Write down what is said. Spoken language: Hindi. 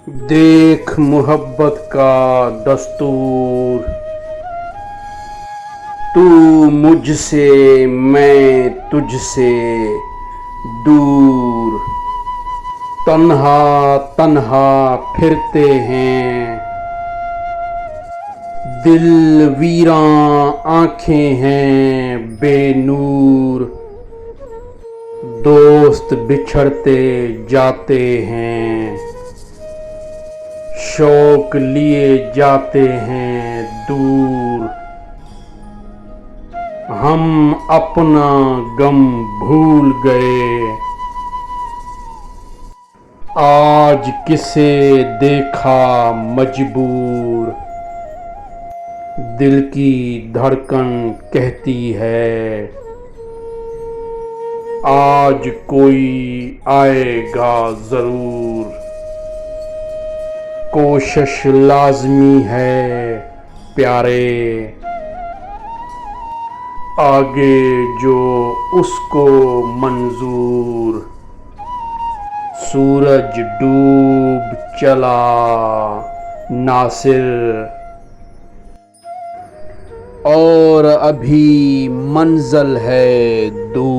देख मोहब्बत का दस्तूर, तू मुझसे मैं तुझसे दूर। तन्हा तन्हा फिरते हैं, दिल वीरां आंखें हैं बेनूर। दोस्त बिछड़ते जाते हैं, शौक लिए जाते हैं दूर। हम अपना गम भूल गए, आज किसे देखा मजबूर। दिल की धड़कन कहती है, आज कोई आएगा जरूर। कोशिश लाज़मी है प्यारे, आगे जो उसको मंजूर। सूरज डूब चला नासिर, और अभी मंज़िल है दूर।